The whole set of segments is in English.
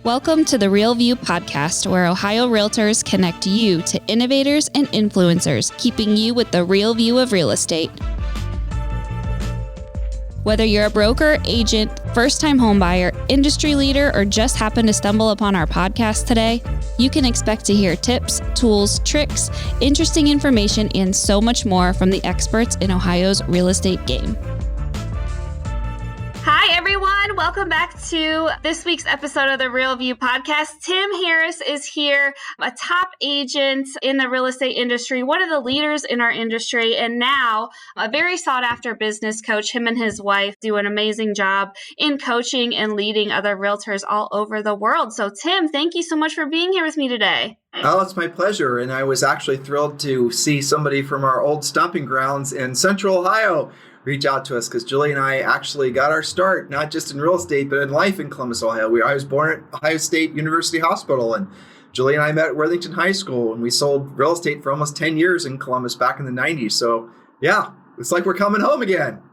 Welcome to the Real View podcast, where Ohio Realtors connect you to innovators and influencers, keeping you with the real view of real estate. Whether you're a broker, agent, first-time homebuyer, industry leader, or just happen to stumble upon our podcast today, you can expect to hear tips, tools, tricks, interesting information, and so much more from the experts in Ohio's real estate game. Hi, everyone. Welcome back to this week's episode of the Real View podcast. Tim Harris is here, a top agent in the real estate industry, one of the leaders in our industry, and now a very sought-after business coach. Him and his wife do an amazing job in coaching and leading other realtors all over the world. So, Tim, thank you so much for being here with me today. Oh, it's my pleasure. And I was actually thrilled to see somebody from our old stomping grounds in Central Ohio reach out to us, because Julie and I actually got our start, not just in real estate, but in life in Columbus, Ohio. I was born at Ohio State University Hospital, and Julie and I met at Worthington High School, and we sold real estate for almost 10 years in Columbus back in the 90s. So yeah, it's like we're coming home again.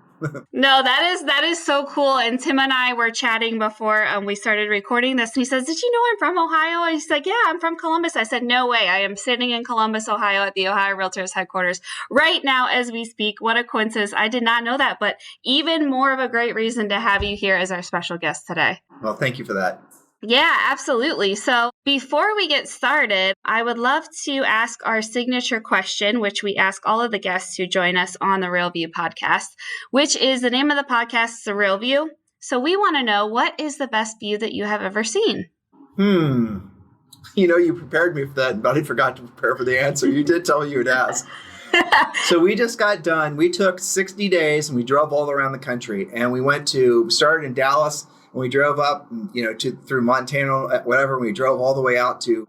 No, that is so cool. And Tim and I were chatting before we started recording this. And he says, "Did you know I'm from Ohio?" And he's like, "Yeah, I'm from Columbus." I said, "No way. I am sitting in Columbus, Ohio at the Ohio Realtors headquarters right now as we speak." What a coincidence. I did not know that, but even more of a great reason to have you here as our special guest today. Well, thank you for that. Yeah, absolutely. So before we get started, I would love to ask our signature question, which we ask all of the guests who join us on the Real View podcast, which is the name of the podcast, The Real View. So we want to know, what is the best view that you have ever seen? You prepared me for that, but I forgot to prepare for the answer. You did tell me you would ask. So we just got done. We took 60 days and we drove all around the country, and we started in Dallas. And we drove up, through Montana, whatever. We drove all the way out to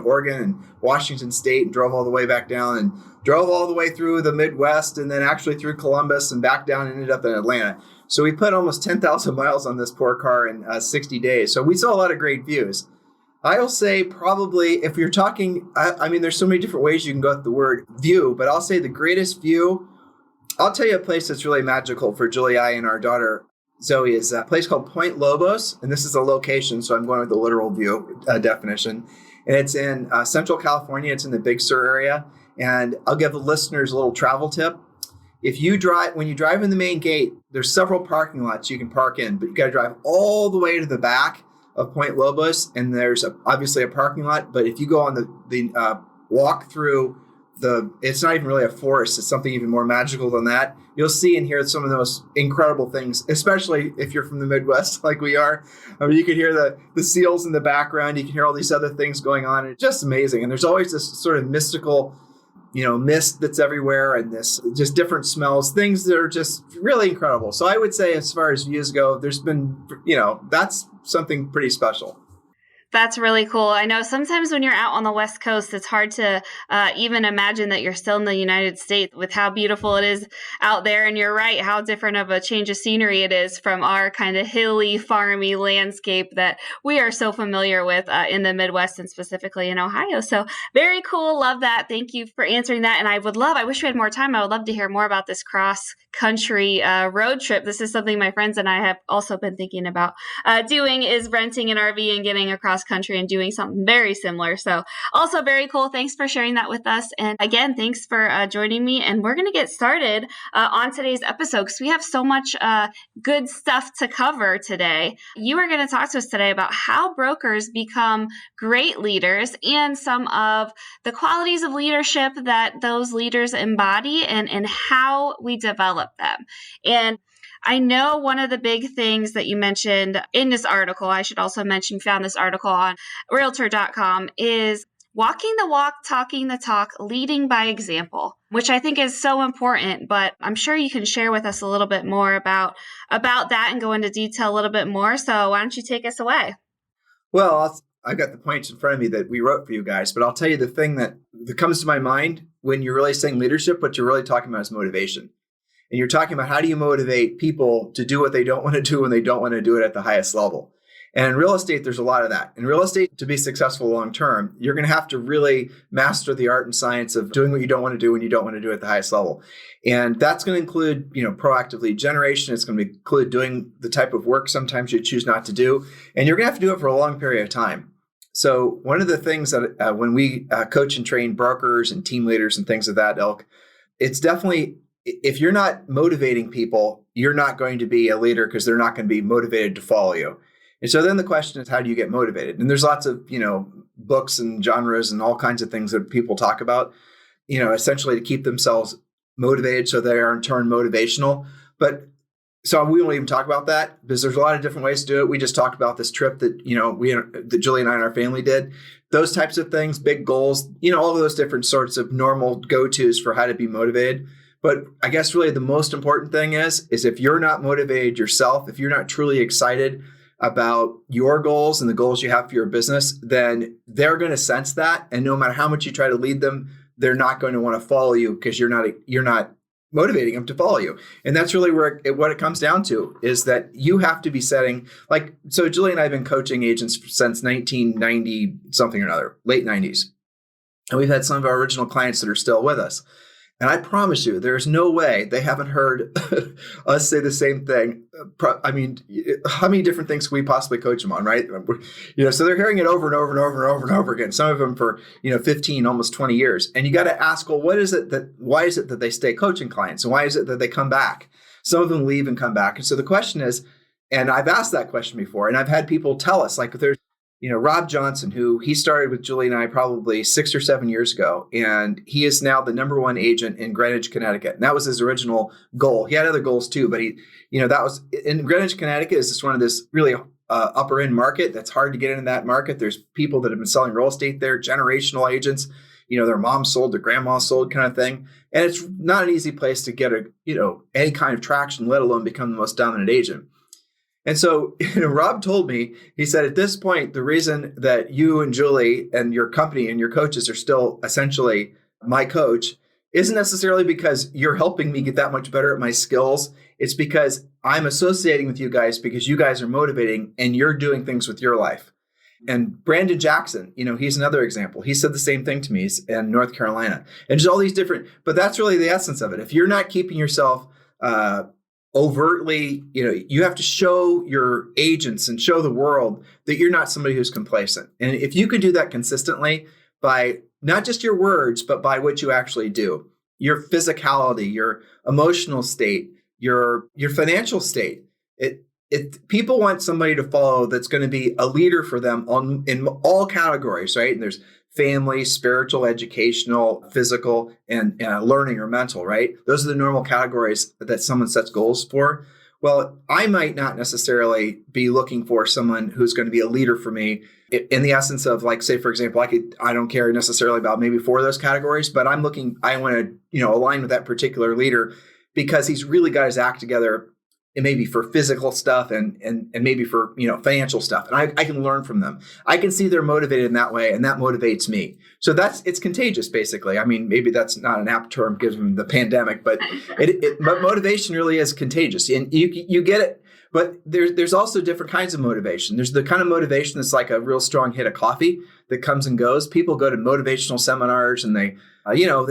Oregon and Washington State, and drove all the way back down, and drove all the way through the Midwest, and then actually through Columbus and back down, and ended up in Atlanta. So we put almost 10,000 miles on this poor car in 60 days. So we saw a lot of great views. I will say probably, if you're talking, there's so many different ways you can go with the word view, but I'll say the greatest view, I'll tell you a place that's really magical for Julie, I, and our daughter Zoe, is a place called Point Lobos, and this is a location, so I'm going with the literal view definition. And it's in Central California. It's in the Big Sur area. And I'll give the listeners a little travel tip. When you drive in the main gate, there's several parking lots you can park in, but you got to drive all the way to the back of Point Lobos, and there's obviously a parking lot. But if you go on the walk through it's not even really a forest. It's something even more magical than that. You'll see and hear some of the most incredible things, especially if you're from the Midwest like we are. You can hear the seals in the background. You can hear all these other things going on. It's just amazing. And there's always this sort of mystical, mist that's everywhere, and this just different smells, things that are just really incredible. So I would say, as far as views go, there's been, that's something pretty special. That's really cool. I know sometimes when you're out on the West Coast, it's hard to even imagine that you're still in the United States with how beautiful it is out there. And you're right, how different of a change of scenery it is from our kind of hilly, farmy landscape that we are so familiar with in the Midwest, and specifically in Ohio. So very cool. Love that. Thank you for answering that. And I wish we had more time. I would love to hear more about this cross-country road trip. This is something my friends and I have also been thinking about doing, is renting an RV and getting across country and doing something very similar. So also very cool. Thanks for sharing that with us. And again, thanks for joining me. And we're going to get started on today's episode, because we have so much good stuff to cover today. You are going to talk to us today about how brokers become great leaders, and some of the qualities of leadership that those leaders embody, and how we develop them. And I know one of the big things that you mentioned in this article, I should also mention, found this article on Realtor.com, is walking the walk, talking the talk, leading by example, which I think is so important. But I'm sure you can share with us a little bit more about that and go into detail a little bit more. So why don't you take us away? Well, I've got the points in front of me that we wrote for you guys, but I'll tell you the thing that comes to my mind when you're really saying leadership, what you're really talking about is motivation. And you're talking about, how do you motivate people to do what they don't want to do when they don't want to do it at the highest level? And in real estate, there's a lot of that. In real estate, to be successful long term, you're going to have to really master the art and science of doing what you don't want to do when you don't want to do it at the highest level. And that's going to include, proactive lead generation. It's going to include doing the type of work sometimes you choose not to do. And you're going to have to do it for a long period of time. So one of the things that when we coach and train brokers and team leaders and things of that ilk, it's definitely, if you're not motivating people, you're not going to be a leader because they're not going to be motivated to follow you. And so then the question is, how do you get motivated? And there's lots of, books and genres and all kinds of things that people talk about, essentially to keep themselves motivated so they are in turn motivational. But so we won't even talk about that because there's a lot of different ways to do it. We just talked about this trip that, that Julie and I and our family did. Those types of things, big goals, all of those different sorts of normal go-tos for how to be motivated. But I guess really the most important thing is if you're not motivated yourself, if you're not truly excited about your goals and the goals you have for your business, then they're going to sense that. And no matter how much you try to lead them, they're not going to want to follow you because you're not motivating them to follow you. And that's really what it comes down to is that you have to be setting, so Julie and I have been coaching agents since 1990 something or another, late 90s. And we've had some of our original clients that are still with us. And I promise you, there's no way they haven't heard us say the same thing. I mean, how many different things can we possibly coach them on, right? So they're hearing it over and over and over and over and over again. Some of them for 15, almost 20 years. And you got to ask, well, why is it that they stay coaching clients, and why is it that they come back? Some of them leave and come back. And so the question is, and I've asked that question before, and I've had people tell us, like, if there's Rob Johnson, who he started with Julie and I probably 6 or 7 years ago, and he is now the number one agent in Greenwich, Connecticut. And that was his original goal. He had other goals too, but that was in Greenwich, Connecticut is just one of this really upper end market that's hard to get into that market. There's people that have been selling real estate there, generational agents, their mom sold, their grandma sold kind of thing. And it's not an easy place to get any kind of traction, let alone become the most dominant agent. And so Rob told me, he said, at this point, the reason that you and Julie and your company and your coaches are still essentially my coach isn't necessarily because you're helping me get that much better at my skills. It's because I'm associating with you guys because you guys are motivating and you're doing things with your life. And Brandon Jackson, he's another example. He said the same thing to me. He's in North Carolina. And just all these different, but that's really the essence of it. If you're not keeping yourself overtly, you have to show your agents and show the world that you're not somebody who's complacent. And if you could do that consistently by not just your words, but by what you actually do, your physicality, your emotional state, your financial state, people want somebody to follow that's going to be a leader for them in all categories, right? And there's family, spiritual, educational, physical, and learning or mental, right? Those are the normal categories that someone sets goals for. Well, I might not necessarily be looking for someone who's going to be a leader for me in the essence of, like, say, for example, I don't care necessarily about maybe 4 of those categories, but I want to, align with that particular leader because he's really got his act together. And maybe for physical stuff and maybe for, financial stuff. And I can learn from them. I can see they're motivated in that way, and that motivates me. So it's contagious, basically. I mean, maybe that's not an apt term given the pandemic, but but motivation really is contagious. And you get it. But there's also different kinds of motivation. There's the kind of motivation that's like a real strong hit of coffee that comes and goes. People go to motivational seminars and they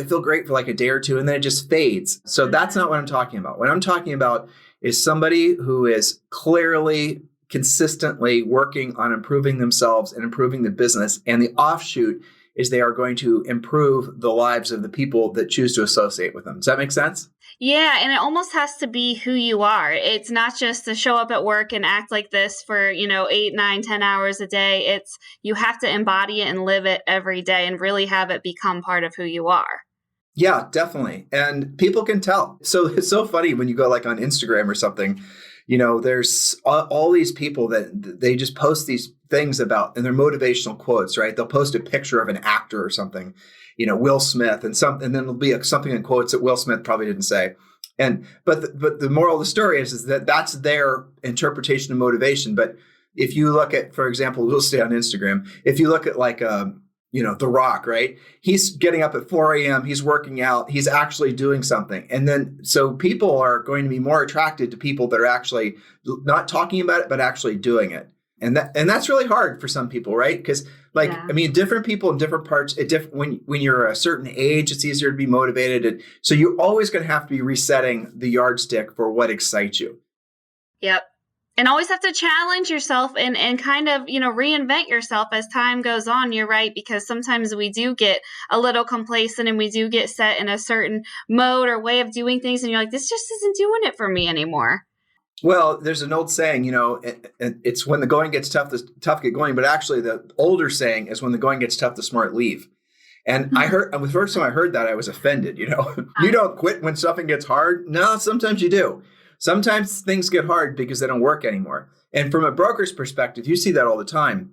feel great for like a day or two, and then it just fades. So that's not what I'm talking about. What I'm talking about is somebody who is clearly, consistently working on improving themselves and improving the business. And the offshoot is they are going to improve the lives of the people that choose to associate with them. Does that make sense? Yeah, and it almost has to be who you are. It's not just to show up at work and act like this for, 8, 9, 10 hours a day. You have to embody it and live it every day and really have it become part of who you are. Yeah, definitely. And people can tell. So it's so funny when you go like on Instagram or something, there's all these people that they just post these things about, and they're motivational quotes, right? They'll post a picture of an actor or something, Will Smith, and then there'll be something in quotes that Will Smith probably didn't say. But the moral of the story is that that's their interpretation of motivation. But if you look at, for example, we'll stay on Instagram. If you look at like, The Rock, right? He's getting up at 4 a.m. He's working out. He's actually doing something. And then so people are going to be more attracted to people that are actually not talking about it, but actually doing it. And that's really hard for some people, right? Because Yeah. I mean, different people in different parts, when you're a certain age, it's easier to be motivated. And so you're always going to have to be resetting the yardstick for what excites you. Yep. And always have to challenge yourself and kind of, reinvent yourself as time goes on. You're right, because sometimes we do get a little complacent and we do get set in a certain mode or way of doing things. And you're like, this just isn't doing it for me anymore. Well, there's an old saying, it's when the going gets tough, the tough get going. But actually, the older saying is when the going gets tough, the smart leave. And the first time I heard that, I was offended. You don't quit when something gets hard. No, sometimes you do. Sometimes things get hard because they don't work anymore. And from a broker's perspective, you see that all the time.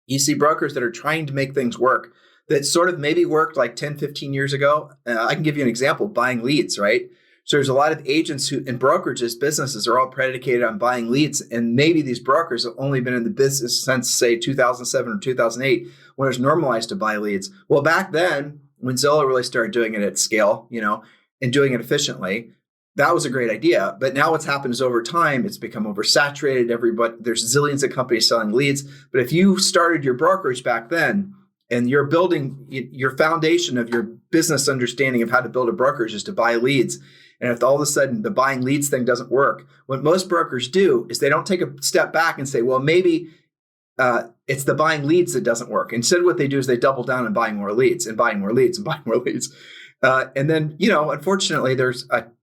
You see brokers that are trying to make things work that sort of maybe worked like 10, 15 years ago. I can give you an example, buying leads, right? So there's a lot of agents who in brokerages, businesses are all predicated on buying leads. And maybe these brokers have only been in the business since, say, 2007 or 2008, when it was normalized to buy leads. Well, back then, when Zillow really started doing it at scale, and doing it efficiently, that was a great idea. But now what's happened is over time, it's become oversaturated. There's zillions of companies selling leads. But if you started your brokerage back then and you're building your foundation of your business understanding of how to build a brokerage is to buy leads, and if all of a sudden the buying leads thing doesn't work, what most brokers do is they don't take a step back and say, well, maybe it's the buying leads that doesn't work. Instead, what they do is they double down and buying more leads and buying more leads and buying more leads. And then, unfortunately,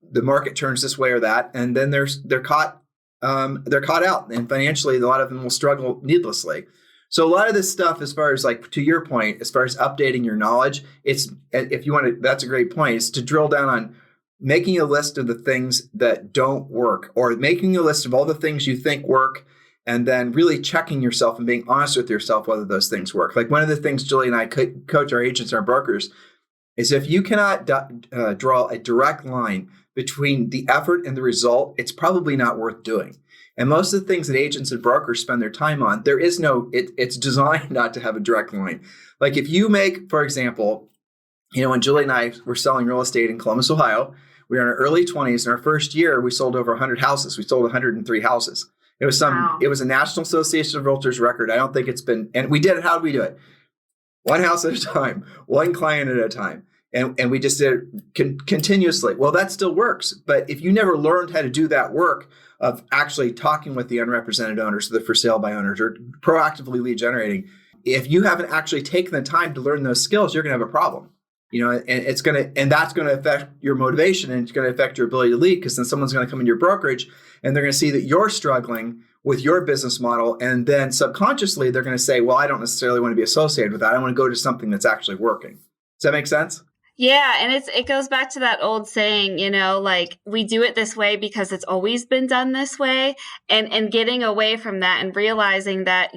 the market turns this way or that, and then they're caught out, and financially, a lot of them will struggle needlessly. So a lot of this stuff, as far as to your point, as far as updating your knowledge, that's a great point, is to drill down on making a list of the things that don't work, or making a list of all the things you think work, and then really checking yourself and being honest with yourself whether those things work. Like one of the things Julie and I coach our agents and our brokers is if you cannot draw a direct line between the effort and the result, it's probably not worth doing. And most of the things that agents and brokers spend their time on, it's designed not to have a direct line. Like if you make, for example, when Julie and I were selling real estate in Columbus, Ohio, we were in our early 20s. In our first year, we sold over 100 houses. We sold 103 houses. It was It was a National Association of Realtors record. I don't think it's been, and we did it. How did we do it? One house at a time, one client at a time. And we just did it continuously. Well, that still works. But if you never learned how to do that work of actually talking with the unrepresented owners, the for sale by owners, or proactively lead generating, if you haven't actually taken the time to learn those skills, you're going to have a problem. And that's going to affect your motivation, and it's going to affect your ability to lead, because then someone's going to come in your brokerage and they're going to see that you're struggling with your business model. And then subconsciously, they're going to say, well, I don't necessarily want to be associated with that. I want to go to something that's actually working. Does that make sense? Yeah. And it goes back to that old saying, we do it this way because it's always been done this way, and getting away from that and realizing that,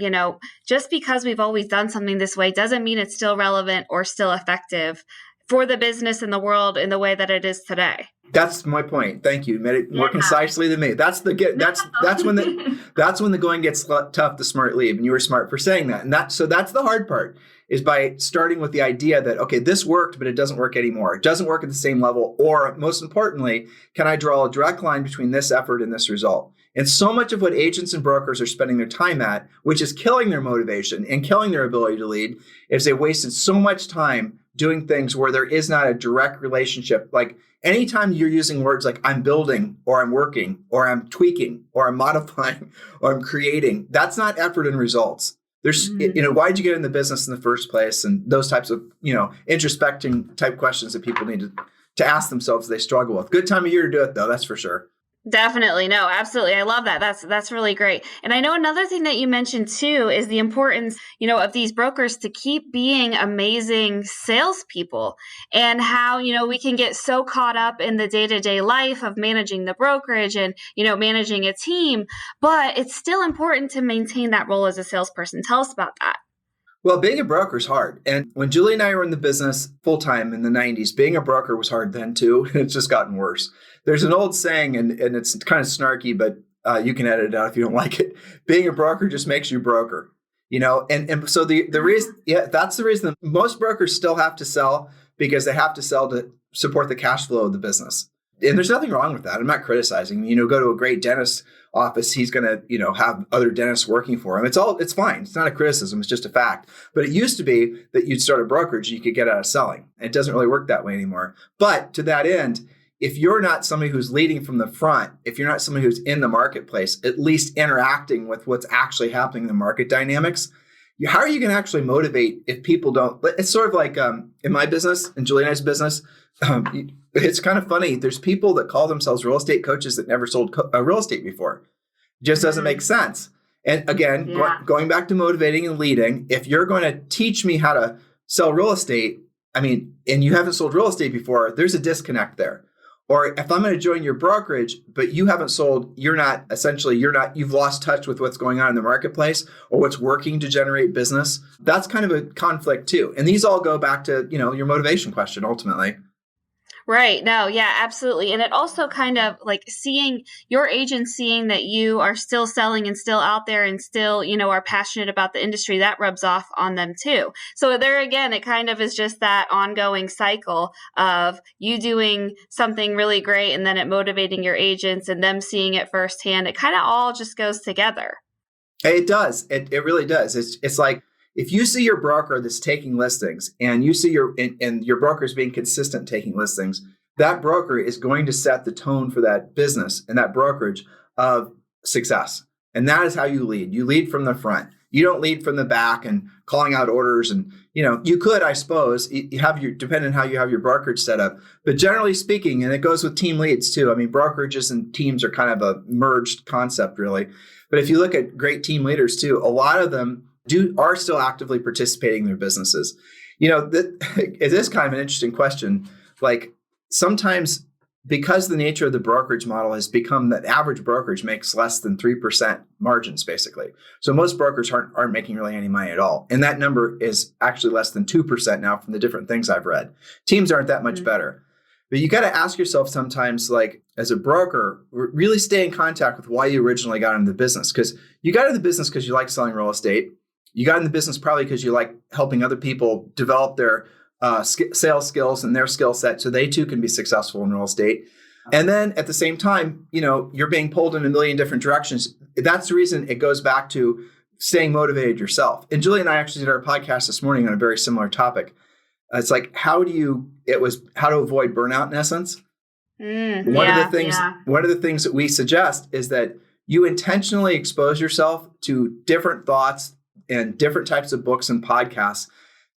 just because we've always done something this way doesn't mean it's still relevant or still effective for the business and the world in the way that it is today. That's my point. Thank you. You made it more concisely than me. That's when the going gets tough, the smart leave. And you were smart for saying that. And that's the hard part, is by starting with the idea that, okay, this worked, but it doesn't work anymore. It doesn't work at the same level. Or most importantly, can I draw a direct line between this effort and this result? And so much of what agents and brokers are spending their time at, which is killing their motivation and killing their ability to lead, is they wasted so much time doing things where there is not a direct relationship. Like anytime you're using words like I'm building, or I'm working, or I'm tweaking, or I'm modifying, or I'm creating, that's not effort and results. There's, why'd you get in the business in the first place? And those types of, introspecting type questions that people need to ask themselves they struggle with. Good time of year to do it, though. That's for sure. Definitely. No, absolutely. I love that. That's really great. And I know another thing that you mentioned too is the importance, of these brokers to keep being amazing salespeople, and how, we can get so caught up in the day-to-day life of managing the brokerage and, managing a team, but it's still important to maintain that role as a salesperson. Tell us about that. Well, being a broker is hard. And when Julie and I were in the business full-time in the 90s, being a broker was hard then too. And it's just gotten worse. There's an old saying, and it's kind of snarky, but you can edit it out if you don't like it. Being a broker just makes you broker, and so the reason, that's the reason that most brokers still have to sell, because they have to sell to support the cash flow of the business. And there's nothing wrong with that. I'm not criticizing. Go to a great dentist office, he's going to, have other dentists working for him. It's fine. It's not a criticism. It's just a fact. But it used to be that you'd start a brokerage and you could get out of selling. It doesn't really work that way anymore. But to that end, if you're not somebody who's leading from the front, if you're not somebody who's in the marketplace, at least interacting with what's actually happening in the market dynamics, how are you going to actually motivate if people don't? It's sort of like in my business, in Julie and I's business, it's kind of funny. There's people that call themselves real estate coaches that never sold real estate before. It just doesn't make sense. And again, going back to motivating and leading, if you're going to teach me how to sell real estate, and you haven't sold real estate before, there's a disconnect there. Or if I'm going to join your brokerage, but you haven't sold, you've lost touch with what's going on in the marketplace or what's working to generate business. That's kind of a conflict too. And these all go back to, your motivation question ultimately. Right. No, yeah, absolutely. And it also kind of like seeing your agent seeing that you are still selling and still out there and still, are passionate about the industry, that rubs off on them too. So there again, it kind of is just that ongoing cycle of you doing something really great and then it motivating your agents and them seeing it firsthand. It kind of all just goes together. It does. It really does. It's like, if you see your broker that's taking listings and you see your broker is being consistent taking listings, that broker is going to set the tone for that business and that brokerage of success. And that is how you lead. You lead from the front. You don't lead from the back and calling out orders. And, you could, I suppose, depending on how you have your brokerage set up. But generally speaking, and it goes with team leads too. Brokerages and teams are kind of a merged concept, really. But if you look at great team leaders too, a lot of them are still actively participating in their businesses. It is kind of an interesting question. Like sometimes because the nature of the brokerage model has become that average brokerage makes less than 3% margins, basically. So most brokers aren't making really any money at all. And that number is actually less than 2% now from the different things I've read. Teams aren't that much better. But you got to ask yourself sometimes, like as a broker, really stay in contact with why you originally got into the business. Because you got into the business because you like selling real estate. You got in the business probably because you like helping other people develop their sales skills and their skill set so they too can be successful in real estate. And then at the same time, you're being pulled in a million different directions. That's the reason it goes back to staying motivated yourself. And Julie and I actually did our podcast this morning on a very similar topic. It's like, how to avoid burnout in essence. One of the things that we suggest is that you intentionally expose yourself to different thoughts and different types of books and podcasts.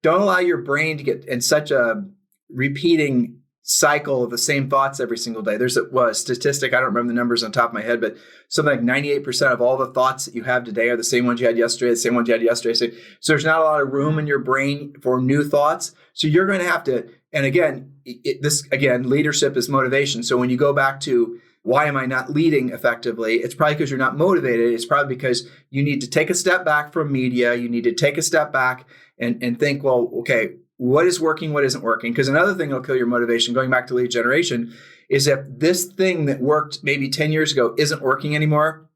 Don't allow your brain to get in such a repeating cycle of the same thoughts every single day. There's a statistic, I don't remember the numbers on top of my head, but something like 98% of all the thoughts that you have today are the same ones you had yesterday, the same ones you had yesterday. So there's not a lot of room in your brain for new thoughts. So you're going to have to, and again, leadership is motivation. So when you go back to why am I not leading effectively? It's probably because you're not motivated. It's probably because you need to take a step back from media. You need to take a step back and think, well, okay, what is working? What isn't working? Because another thing that'll kill your motivation, going back to lead generation, is if this thing that worked maybe 10 years ago isn't working anymore,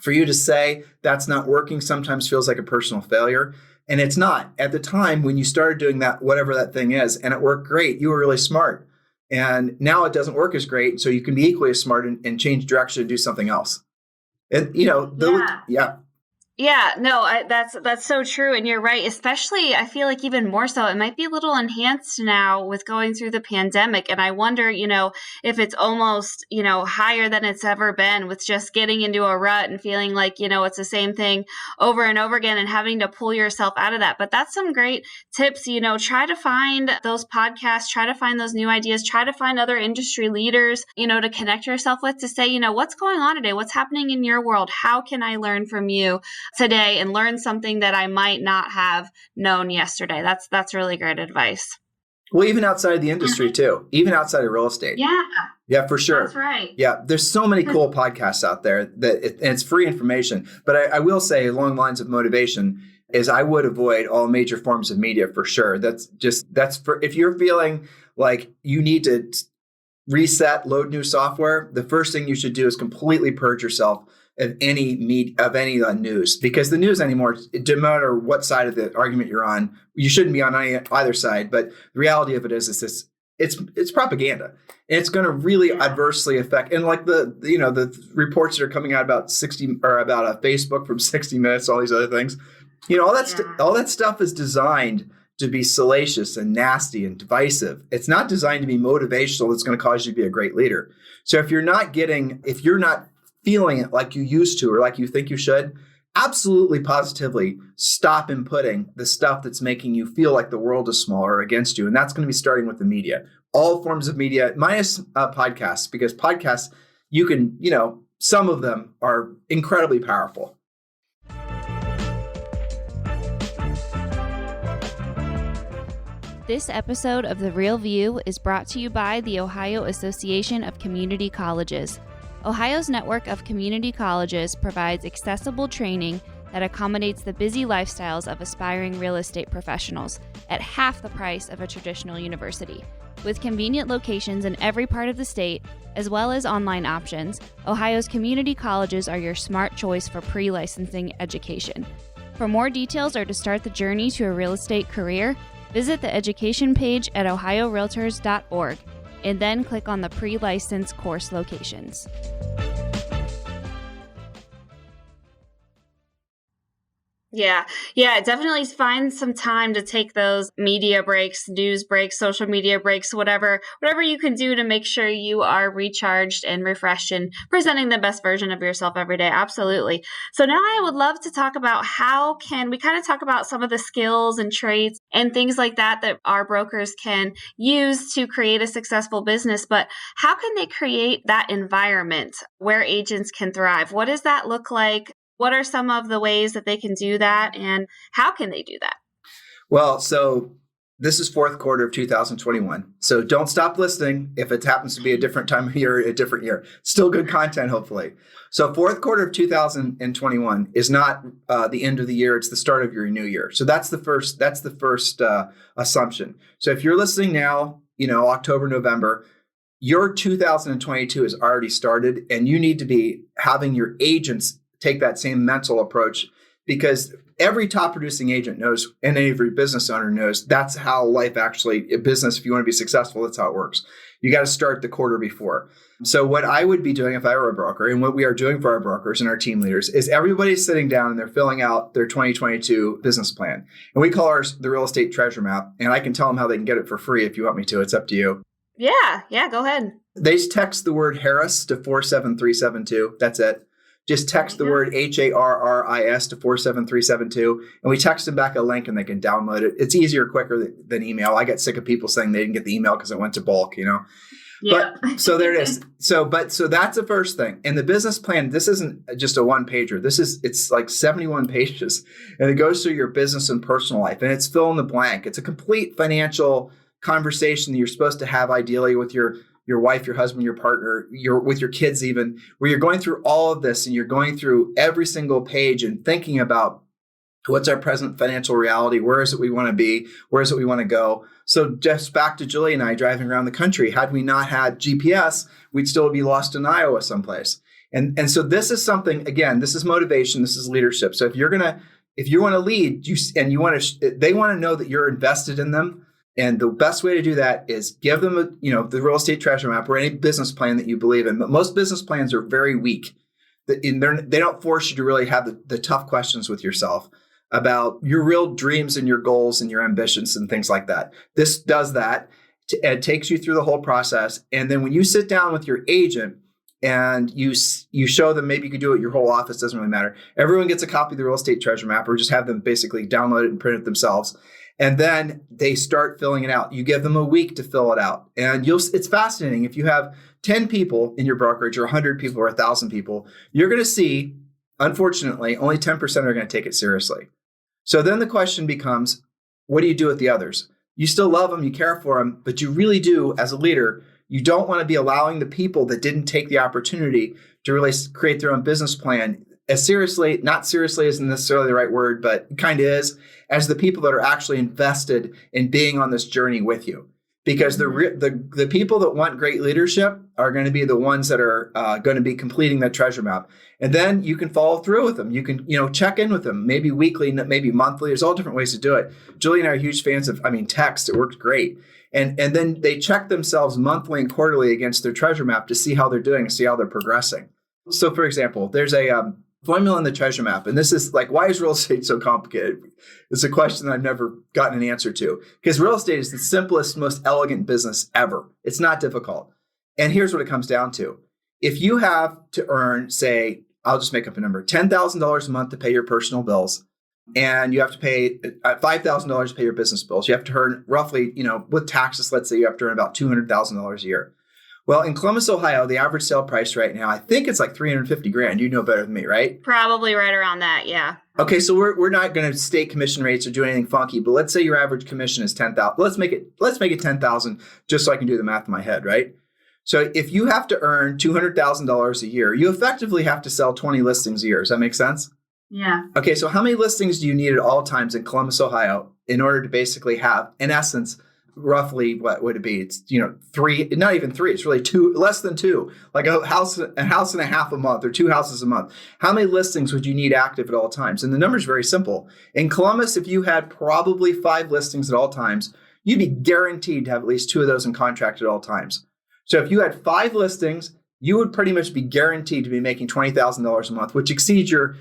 for you to say that's not working sometimes feels like a personal failure. And it's not. At the time when you started doing that, whatever that thing is, and it worked great, you were really smart. And now it doesn't work as great. So you can be equally as smart and change direction and do something else. And, Yeah, no, that's so true. And you're right. Especially, I feel like even more so, it might be a little enhanced now with going through the pandemic. And I wonder, if it's almost, higher than it's ever been with just getting into a rut and feeling like, it's the same thing over and over again and having to pull yourself out of that. But that's some great tips, try to find those podcasts, try to find those new ideas, try to find other industry leaders, to connect yourself with to say, what's going on today? What's happening in your world? How can I learn from you today and learn something that I might not have known yesterday? That's really great advice. Well, even outside of the industry too, even outside of real estate. Yeah, for sure. That's right. Yeah, there's so many cool podcasts out there and it's free information. But I will say, along the lines of motivation, is I would avoid all major forms of media for sure. That's for if you're feeling like you need to reset, load new software, the first thing you should do is completely purge yourself of any news, because the news anymore, no matter what side of the argument you're on, you shouldn't be on either side. But the reality of it is this it's propaganda. And it's going to really adversely affect, and like the reports that are coming out about Facebook from 60 Minutes, all these other things, all that stuff is designed to be salacious and nasty and divisive. It's not designed to be motivational. That's going to cause you to be a great leader. So if you're not feeling it like you used to or like you think you should, absolutely positively stop inputting the stuff that's making you feel like the world is smaller against you. And that's going to be starting with the media, all forms of media, minus podcasts, because podcasts, you can, some of them are incredibly powerful. This episode of The Real View is brought to you by the Ohio Association of Community Colleges. Ohio's network of community colleges provides accessible training that accommodates the busy lifestyles of aspiring real estate professionals at half the price of a traditional university. With convenient locations in every part of the state, as well as online options, Ohio's community colleges are your smart choice for pre-licensing education. For more details or to start the journey to a real estate career, visit the education page at ohiorealtors.org and then click on the pre-license course locations. Yeah, definitely find some time to take those media breaks, news breaks, social media breaks, whatever you can do to make sure you are recharged and refreshed and presenting the best version of yourself every day. Absolutely. So now I would love to talk about how can we kind of talk about some of the skills and traits and things like that our brokers can use to create a successful business, but how can they create that environment where agents can thrive? What does that look like? What are some of the ways that they can do that, and how can they do that? Well, so this is fourth quarter of 2021. So don't stop listening if it happens to be a different time of year, a different year. Still good content, hopefully. So fourth quarter of 2021 is not the end of the year. It's the start of your new year. So that's the first assumption. So if you're listening now, October, November, your 2022 has already started, and you need to be having your agents take that same mental approach, because every top producing agent knows, and every business owner knows, that's how life actually, a business, if you want to be successful, that's how it works. You got to start the quarter before. So what I would be doing if I were a broker, and what we are doing for our brokers and our team leaders, is everybody's sitting down and they're filling out their 2022 business plan. And we call ours the real estate treasure map. And I can tell them how they can get it for free if you want me to. It's up to you. Yeah, go ahead. They text the word Harris to 47372. That's it. Just text the word HARRIS to 47372, and we text them back a link and they can download it. It's easier, quicker than email. I get sick of people saying they didn't get the email because it went to bulk, Yeah. But so there it is. So that's the first thing. And the business plan, this isn't just a one pager. It's like 71 pages, and it goes through your business and personal life, and it's fill in the blank. It's a complete financial conversation that you're supposed to have ideally with your wife, your husband, your partner, with your kids even, where you're going through all of this and you're going through every single page and thinking about what's our present financial reality, where is it we want to be, where is it we want to go. So just back to Julie and I driving around the country, had we not had GPS, we'd still be lost in Iowa someplace. And so this is something, again, this is motivation, this is leadership. So if you want to lead, they want to know that you're invested in them. And the best way to do that is give them the real estate treasure map or any business plan that you believe in. But most business plans are very weak. They don't force you to really have the tough questions with yourself about your real dreams and your goals and your ambitions and things like that. This does that. It takes you through the whole process. And then when you sit down with your agent and you show them, maybe you could do it at your whole office, doesn't really matter. Everyone gets a copy of the real estate treasure map, or just have them basically download it and print it themselves. And then they start filling it out. You give them a week to fill it out. And it's fascinating. If you have 10 people in your brokerage, or 100 people, or 1,000 people, you're going to see, unfortunately, only 10% are going to take it seriously. So then the question becomes, what do you do with the others? You still love them, you care for them, but you really do, as a leader, you don't want to be allowing the people that didn't take the opportunity to really create their own business plan as seriously, not seriously isn't necessarily the right word, but kind of is, as the people that are actually invested in being on this journey with you. because the people that want great leadership are going to be the ones that are going to be completing that treasure map. And then you can follow through with them. You can, check in with them, maybe weekly, maybe monthly. There's all different ways to do it. Julie and I are huge fans of, text. It works great. And then they check themselves monthly and quarterly against their treasure map to see how they're doing and see how they're progressing. So for example, there's a formula in the treasure map. And this is like, why is real estate so complicated? It's a question that I've never gotten an answer to, because real estate is the simplest, most elegant business ever. It's not difficult. And here's what it comes down to. If you have to earn, say, I'll just make up a number, $10,000 a month to pay your personal bills, and you have to pay $5,000 to pay your business bills, you have to earn roughly, with taxes, let's say you have to earn about $200,000 a year. Well, in Columbus, Ohio, the average sale price right now, I think it's like $350,000. You know better than me, right? Probably right around that, yeah. Okay, so we're not going to state commission rates or do anything funky, but let's say your average commission is $10,000. Let's make it $10,000 just so I can do the math in my head, right? So if you have to earn $200,000 a year, you effectively have to sell 20 listings a year. Does that make sense? Yeah. Okay, so how many listings do you need at all times in Columbus, Ohio, in order to basically have, in essence, roughly, what would it be? It's, 3, not even 3. It's really 2, less than 2, like a house and a half a month or 2 houses a month. How many listings would you need active at all times? And the number is very simple. In Columbus, if you had probably 5 listings at all times, you'd be guaranteed to have at least 2 of those in contract at all times. So if you had 5 listings, you would pretty much be guaranteed to be making $20,000 a month, which exceeds your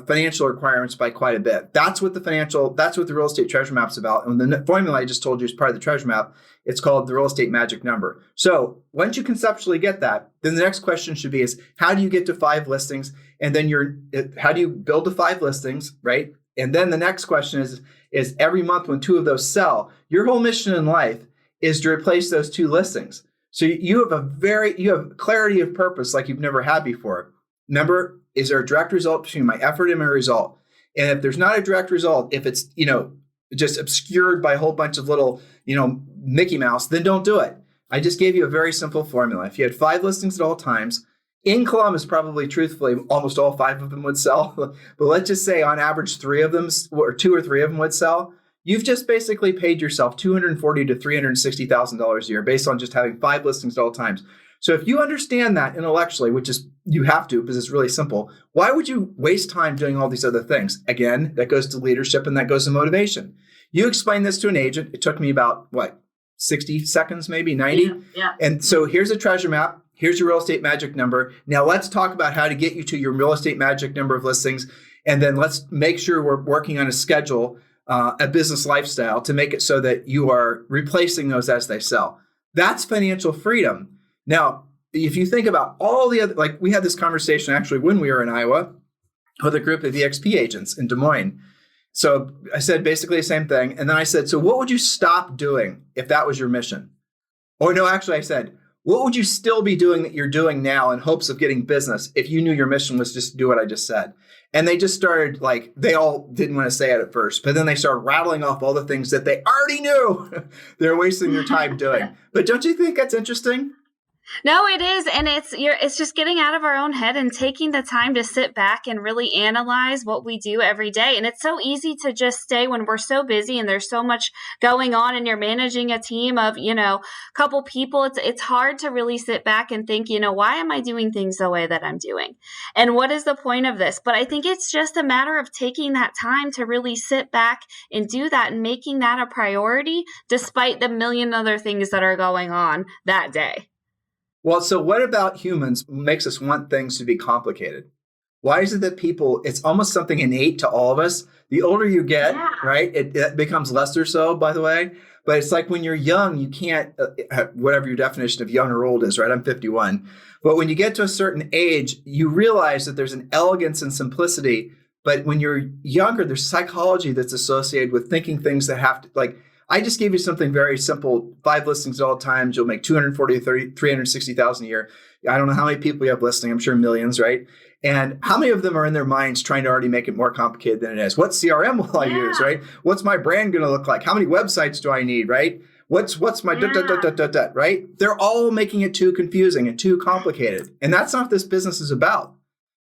financial requirements by quite a bit. That's what the real estate treasure map's about. And the formula I just told you is part of the treasure map. It's called the real estate magic number. So once you conceptually get that, then the next question should be is, how do you get to 5 listings? And then how do you build to 5 listings, right? And then the next question is every month when 2 of those sell, your whole mission in life is to replace those 2 listings. So you have clarity of purpose like you've never had before. Remember, is there a direct result between my effort and my result? And if there's not a direct result, if it's, just obscured by a whole bunch of little, Mickey Mouse, then don't do it. I just gave you a very simple formula. If you had 5 listings at all times, in Columbus, probably truthfully, almost all 5 of them would sell. But let's just say on average, 3 of them or 2 or 3 of them would sell. You've just basically paid yourself $240,000 to $360,000 a year based on just having 5 listings at all times. So if you understand that intellectually, which is you have to because it's really simple, why would you waste time doing all these other things? Again, that goes to leadership and that goes to motivation. You explain this to an agent. It took me about, 60 seconds, maybe 90? Yeah. And so here's a treasure map. Here's your real estate magic number. Now let's talk about how to get you to your real estate magic number of listings. And then let's make sure we're working on a schedule, a business lifestyle to make it so that you are replacing those as they sell. That's financial freedom. Now, if you think about all the other, we had this conversation actually when we were in Iowa with a group of EXP agents in Des Moines. So I said basically the same thing. And then I said, so what would you stop doing if that was your mission? Or no, actually I said, what would you still be doing that you're doing now in hopes of getting business if you knew your mission was just to do what I just said? And they just started they all didn't want to say it at first, but then they started rattling off all the things that they already knew they're wasting their time doing. But don't you think that's interesting? No, it is. And it's just getting out of our own head and taking the time to sit back and really analyze what we do every day. And it's so easy to just stay when we're so busy and there's so much going on and you're managing a team of, a couple people. It's hard to really sit back and think, why am I doing things the way that I'm doing? And what is the point of this? But I think it's just a matter of taking that time to really sit back and do that and making that a priority despite the million other things that are going on that day. Well, so what about humans makes us want things to be complicated? Why is it that it's almost something innate to all of us? The older you get, right, it becomes lesser so, by the way. But it's like when you're young, you can't, whatever your definition of young or old is, right? I'm 51. But when you get to a certain age, you realize that there's an elegance and simplicity. But when you're younger, there's psychology that's associated with thinking things that have to, I just gave you something very simple, 5 listings at all times. You'll make $240,000 to $360,000 a year. I don't know how many people you have listening. I'm sure millions, right? And how many of them are in their minds trying to already make it more complicated than it is? What CRM will I use, right? What's my brand going to look like? How many websites do I need, right? What's my right? They're all making it too confusing and too complicated. And that's not what this business is about.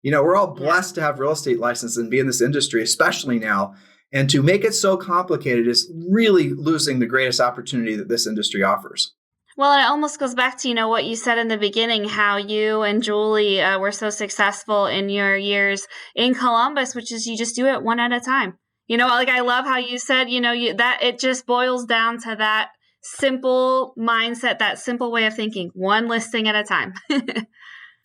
We're all blessed to have real estate licenses and be in this industry, especially now. And to make it so complicated is really losing the greatest opportunity that this industry offers. Well, it almost goes back to, what you said in the beginning, how you and Julie were so successful in your years in Columbus, which is you just do it one at a time. I love how you said, that it just boils down to that simple mindset, that simple way of thinking, one listing at a time.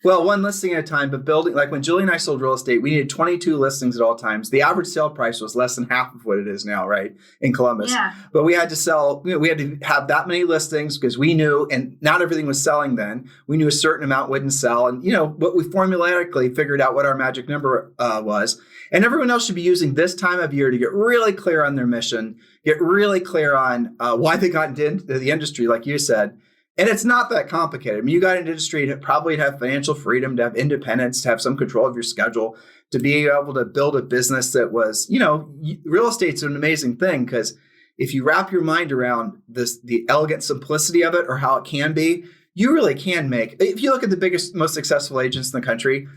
Well, one listing at a time, but building, like when Julie and I sold real estate, we needed 22 listings at all times. The average sale price was less than half of what it is now, right, in Columbus. Yeah. But we had to sell, we had to have that many listings because we knew, and not everything was selling then. We knew a certain amount wouldn't sell. And, what we formulaically figured out what our magic number was. And everyone else should be using this time of year to get really clear on their mission, get really clear on why they got into the industry, like you said. And it's not that complicated. I mean, you got into industry to probably have financial freedom, to have independence, to have some control of your schedule, to be able to build a business that was, real estate's an amazing thing because if you wrap your mind around the elegant simplicity of it or how it can be, you really can if you look at the biggest, most successful agents in the country,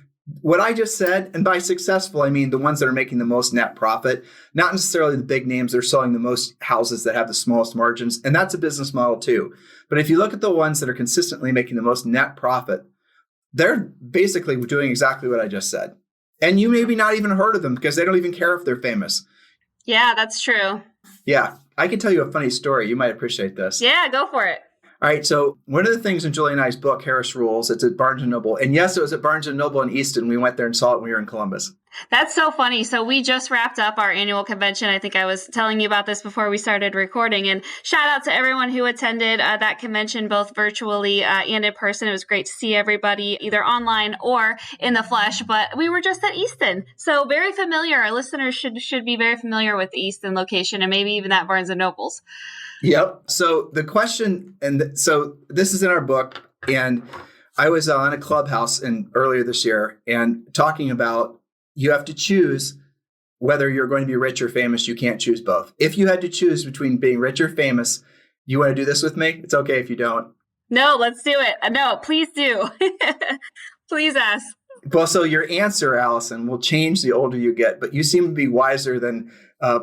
what I just said, and by successful, I mean the ones that are making the most net profit, not necessarily the big names that are selling the most houses that have the smallest margins. And that's a business model too. But if you look at the ones that are consistently making the most net profit, they're basically doing exactly what I just said. And you maybe not even heard of them because they don't even care if they're famous. Yeah, that's true. Yeah. I can tell you a funny story. You might appreciate this. Yeah, go for it. All right. So one of the things in Julie and I's book, Harris Rules, it's at Barnes & Noble. And yes, it was at Barnes & Noble in Easton. We went there and saw it when we were in Columbus. That's so funny. So we just wrapped up our annual convention. I think I was telling you about this before we started recording. And shout out to everyone who attended that convention, both virtually and in person. It was great to see everybody either online or in the flesh. But we were just at Easton. So very familiar. Our listeners should be very familiar with the Easton location and maybe even that Barnes & Noble's. Yep. So the question, so this is in our book, and I was on a Clubhouse earlier this year and talking about you have to choose whether you're going to be rich or famous. You can't choose both. If you had to choose between being rich or famous, you want to do this with me? It's okay if you don't. No, let's do it. No, please do. Please ask. Well, so your answer, Allison, will change the older you get, but you seem to be wiser than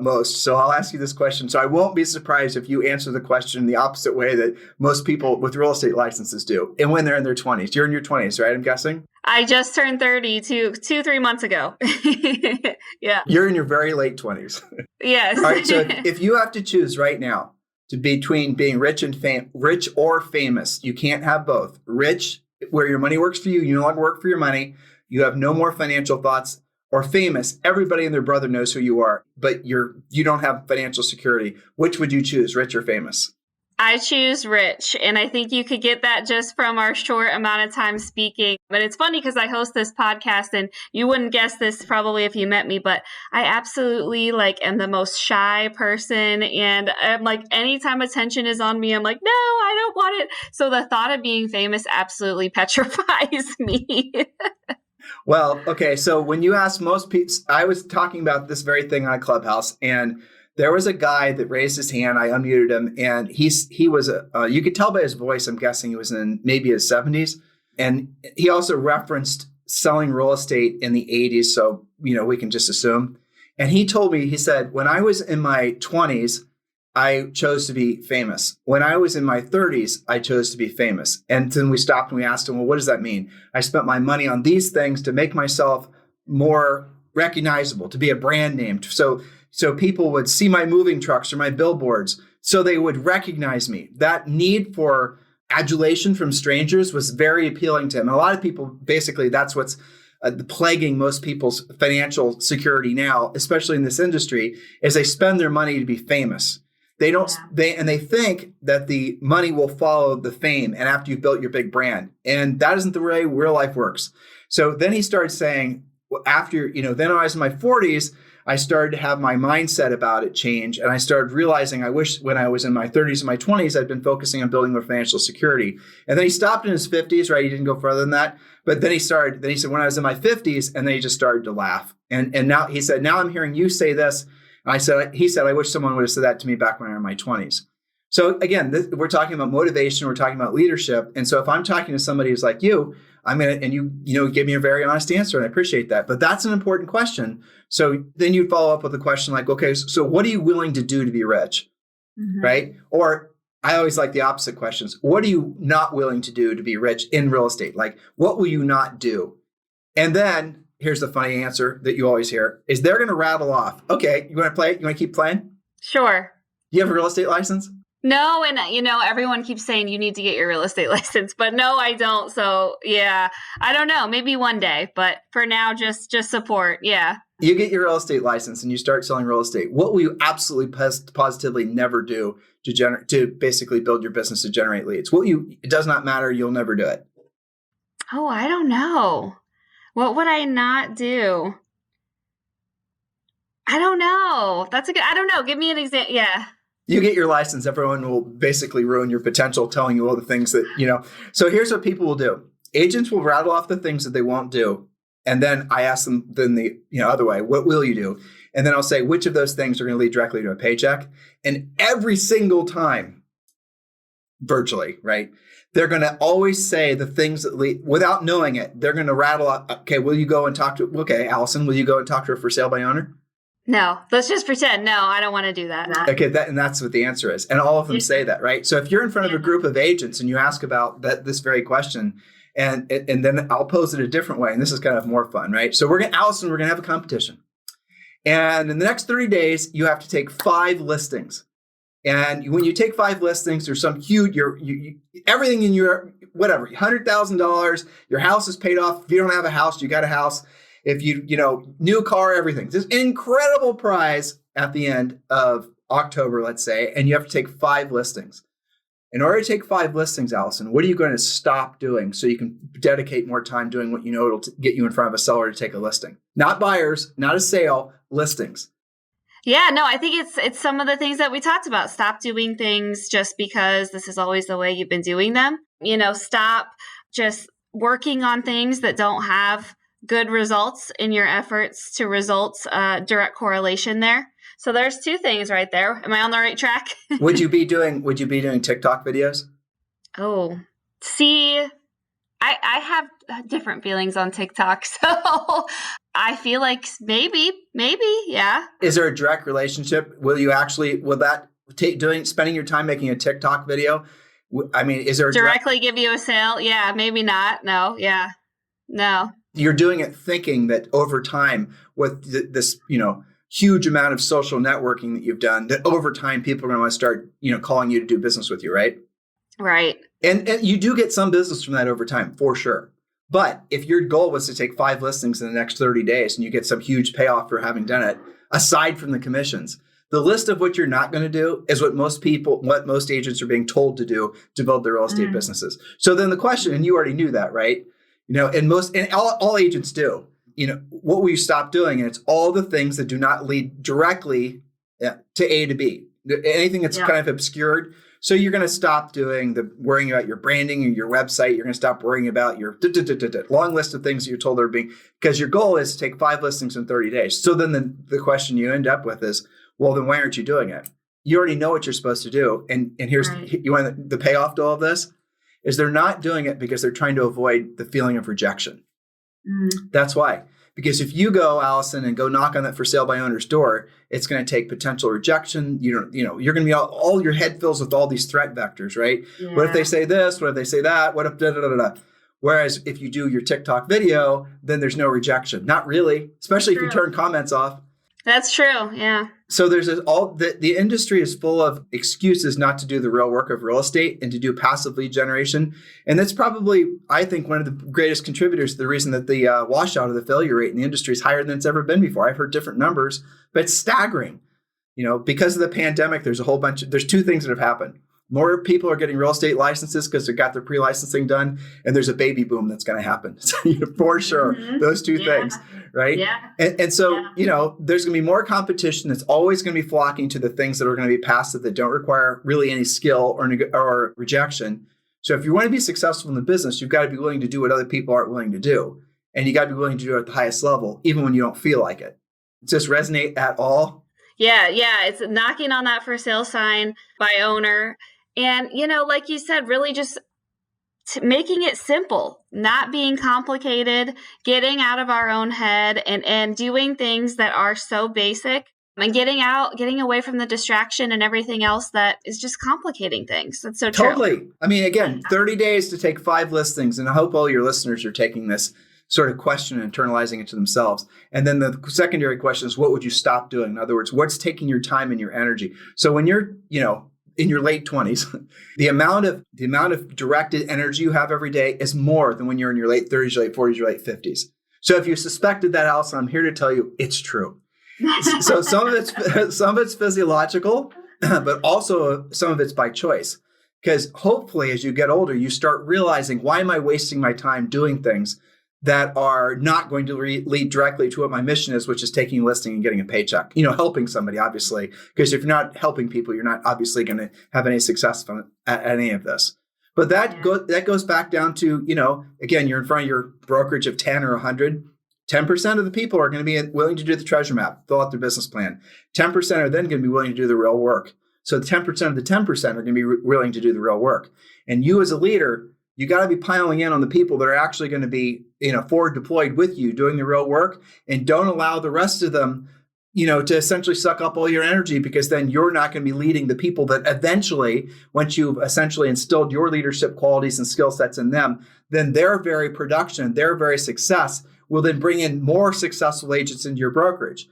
most. So I'll ask you this question. So I won't be surprised if you answer the question the opposite way that most people with real estate licenses do. And when they're in their 20s, you're in your 20s, right? I'm guessing. I just turned 30 3 months ago. Yeah. You're in your very late 20s. Yes. All right. So if you have to choose right now between being rich or famous, you can't have both. Rich, where your money works for you, you no longer work for your money. You have no more financial thoughts. Or famous, everybody and their brother knows who you are, but you don't have financial security. Which would you choose, rich or famous? I choose rich. And I think you could get that just from our short amount of time speaking. But it's funny because I host this podcast and you wouldn't guess this probably if you met me, but I absolutely am the most shy person. And I'm anytime attention is on me, I'm like, no, I don't want it. So the thought of being famous absolutely petrifies me. Well, okay. So when you ask most people, I was talking about this very thing on Clubhouse, and there was a guy that raised his hand. I unmuted him, and he was you could tell by his voice, I'm guessing he was in maybe his 70s. And he also referenced selling real estate in the 80s. So, we can just assume. And he told me, he said, when I was in my 20s, I chose to be famous. When I was in my 30s, I chose to be famous. And then we stopped and we asked him, well, what does that mean? I spent my money on these things to make myself more recognizable, to be a brand name. So people would see my moving trucks or my billboards, so they would recognize me. That need for adulation from strangers was very appealing to him. And a lot of people, basically, that's what's plaguing most people's financial security now, especially in this industry, is they spend their money to be famous. They don't. They think that the money will follow the fame, and after you've built your big brand, and that isn't the way real life works. So then he started saying, well, after then when I was in my 40s, I started to have my mindset about it change, and I started realizing I wish when I was in my 30s and my 20s, I'd been focusing on building more financial security. And then he stopped in his 50s, right? He didn't go further than that. But then he said, when I was in my 50s, and then he just started to laugh. And now he said, now I'm hearing you say this. He said, I wish someone would have said that to me back when I was in my 20s. So again, we're talking about motivation, we're talking about leadership. And so if I'm talking to somebody who's like you, and you give me a very honest answer, and I appreciate that. But that's an important question. So then you follow up with a question like, okay, so what are you willing to do to be rich? Mm-hmm. Right? Or I always like the opposite questions. What are you not willing to do to be rich in real estate? Like, what will you not do? And then here's the funny answer that you always hear is they're going to rattle off. Okay, you want to play? You want to keep playing? Sure. Do you have a real estate license? No, and everyone keeps saying you need to get your real estate license, but no, I don't. So yeah, I don't know, maybe one day, but for now, just support. Yeah. You get your real estate license and you start selling real estate. What will you absolutely positively never do to basically build your business to generate leads? It does not matter. You'll never do it. Oh, I don't know. What would I not do? I don't know. I don't know. Give me an example. Yeah. You get your license, everyone will basically ruin your potential, telling you all the things that, So here's what people will do. Agents will rattle off the things that they won't do. And then I ask them then the other way, what will you do? And then I'll say, which of those things are going to lead directly to a paycheck? And every single time, virtually, right, they're going to always say the things that lead, without knowing it, they're going to rattle off, okay, will you go and talk to, okay, Allison, will you go and talk to her for sale by owner? No, let's just pretend. No, I don't want to do that. Okay, and that's what the answer is. And all of them say that, right? So if you're in front of a group of agents and you ask about this very question, and then I'll pose it a different way, and this is kind of more fun, right? So Allison, we're going to have a competition. And in the next 30 days, you have to take 5 listings. And when you take 5 listings, there's some huge, everything in your, whatever, $100,000, your house is paid off. If you don't have a house, you got a house. If new car, everything. This incredible prize at the end of October, let's say, and you have to take 5 listings. In order to take 5 listings, Allison, what are you going to stop doing so you can dedicate more time doing what it'll get you in front of a seller to take a listing? Not buyers, not a sale, listings. Yeah, no, I think it's some of the things that we talked about. Stop doing things just because this is always the way you've been doing them. Stop just working on things that don't have good results in your efforts to results, direct correlation there. So there's 2 things right there. Am I on the right track? Would you be doing TikTok videos? Oh, see, I have different feelings on TikTok. So I feel like maybe, yeah. Is there a direct relationship? Will that spending your time making a TikTok video? I mean, is there directly give you a sale? Yeah, maybe not. No. Yeah. No. You're doing it thinking that over time with this, huge amount of social networking that you've done, that over time people are going to want to start, calling you to do business with you, right? Right. And you do get some business from that over time, for sure. But if your goal was to take 5 listings in the next 30 days and you get some huge payoff for having done it, aside from the commissions, the list of what you're not going to do is what most agents are being told to do to build their real estate businesses. So then the question, and you already knew that, right? And all agents do, what will you stop doing? And it's all the things that do not lead directly to A to B. Anything that's kind of obscured. So you're going to stop worrying about your branding and your website. You're going to stop worrying about your long list of things that you're told are being, because your goal is to take 5 listings in 30 days. So then the question you end up with is, well, then why aren't you doing it? You already know what you're supposed to do. And here's, you want the payoff to all of this is they're not doing it because they're trying to avoid the feeling of rejection. That's why. Because if you go, Allison, and go knock on that for sale by owner's door, it's going to take potential rejection. You're going to be all your head fills with all these threat vectors, right? Yeah. What if they say this? What if they say that? What if da da da da? Whereas if you do your TikTok video, then there's no rejection. Not really, especially if you turn comments off. That's true. Yeah. So there's the industry is full of excuses not to do the real work of real estate and to do passive lead generation. And that's probably, I think, one of the greatest contributors to the reason that the washout of the failure rate in the industry is higher than it's ever been before. I've heard different numbers, but it's staggering. Because of the pandemic, there's 2 things that have happened. More people are getting real estate licenses because they got their pre-licensing done, and there's a baby boom that's going to happen. For sure, those 2 things, right? Yeah. And so, there's going to be more competition that's always going to be flocking to the things that are going to be passive that don't require really any skill or rejection. So if you want to be successful in the business, you've got to be willing to do what other people aren't willing to do. And you got to be willing to do it at the highest level, even when you don't feel like it. Does this resonate at all? Yeah, it's knocking on that for sale sign by owner. And, like you said, really just making it simple, not being complicated, getting out of our own head and doing things that are so basic and getting away from the distraction and everything else that is just complicating things. That's so true. Totally. I mean, again, 30 days to take 5 listings. And I hope all your listeners are taking this sort of question and internalizing it to themselves. And then the secondary question is, what would you stop doing? In other words, what's taking your time and your energy? So when you're, in your late 20s, the amount of directed energy you have every day is more than when you're in your late 30s, your late 40s, your late 50s. So if you suspected that, Allison, I'm here to tell you it's true. So some of it's physiological, but also some of it's by choice. Because hopefully as you get older, you start realizing, why am I wasting my time doing things that are not going to lead directly to what my mission is, which is taking a listing and getting a paycheck, helping somebody, obviously, because if you're not helping people, you're not obviously going to have any success at any of this. But that goes back down to, again, you're in front of your brokerage of 10 or 100, 10% of the people are going to be willing to do the treasure map, fill out their business plan. 10% are then going to be willing to do the real work. So 10% of the 10% are going to be willing to do the real work. And you as a leader, you got to be piling in on the people that are actually going to be, forward deployed with you doing the real work, and don't allow the rest of them, to essentially suck up all your energy, because then you're not going to be leading the people that eventually, once you've essentially instilled your leadership qualities and skill sets in them, then their very production, their very success will then bring in more successful agents into your brokerage.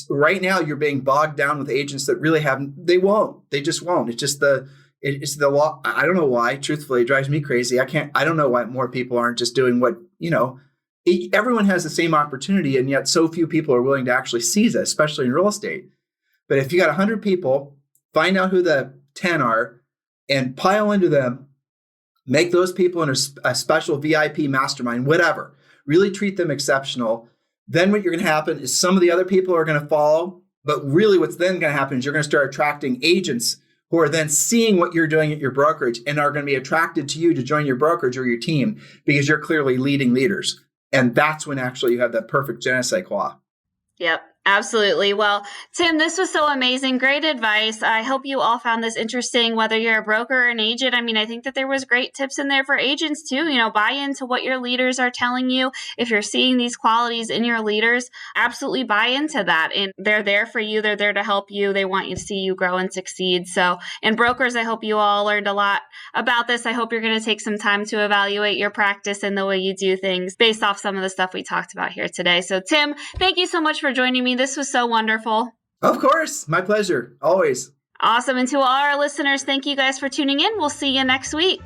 Right now, you're being bogged down with agents that really they just won't. It's just it's the law. I don't know why. Truthfully, it drives me crazy. I don't know why more people aren't just doing what, everyone has the same opportunity, and yet so few people are willing to actually seize it, especially in real estate. But if you got 100 people, find out who the 10 are and pile into them, make those people in a special VIP mastermind, whatever, really treat them exceptional. Then what you're going to happen is some of the other people are going to follow, but really what's then going to happen is you're going to start attracting agents who are then seeing what you're doing at your brokerage and are going to be attracted to you to join your brokerage or your team, because you're clearly leading leaders. And that's when actually you have that perfect je ne sais quoi. Yep. Absolutely. Well, Tim, this was so amazing. Great advice. I hope you all found this interesting, whether you're a broker or an agent. I mean, I think that there was great tips in there for agents too. Buy into what your leaders are telling you. If you're seeing these qualities in your leaders, absolutely buy into that. And they're there for you. They're there to help you. They want you to see you grow and succeed. So, and brokers, I hope you all learned a lot about this. I hope you're going to take some time to evaluate your practice and the way you do things based off some of the stuff we talked about here today. So, Tim, thank you so much for joining me. This was so wonderful. Of course. My pleasure. Always. Awesome. And to all our listeners, thank you guys for tuning in. We'll see you next week.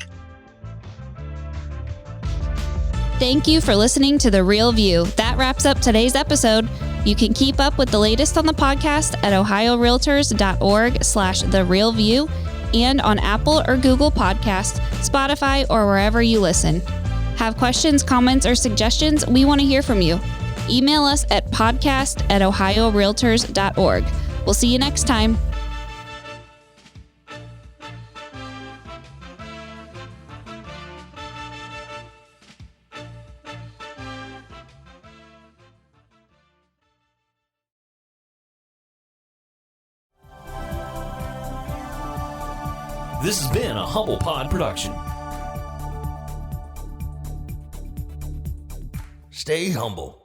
Thank you for listening to The Real View. That wraps up today's episode. You can keep up with the latest on the podcast at ohiorealtors.org/therealview and on Apple or Google Podcasts, Spotify, or wherever you listen. Have questions, comments, or suggestions? We want to hear from you. Email us at podcast@ohiorealtors.org. We'll see you next time. This has been a Humble Pod production. Stay humble.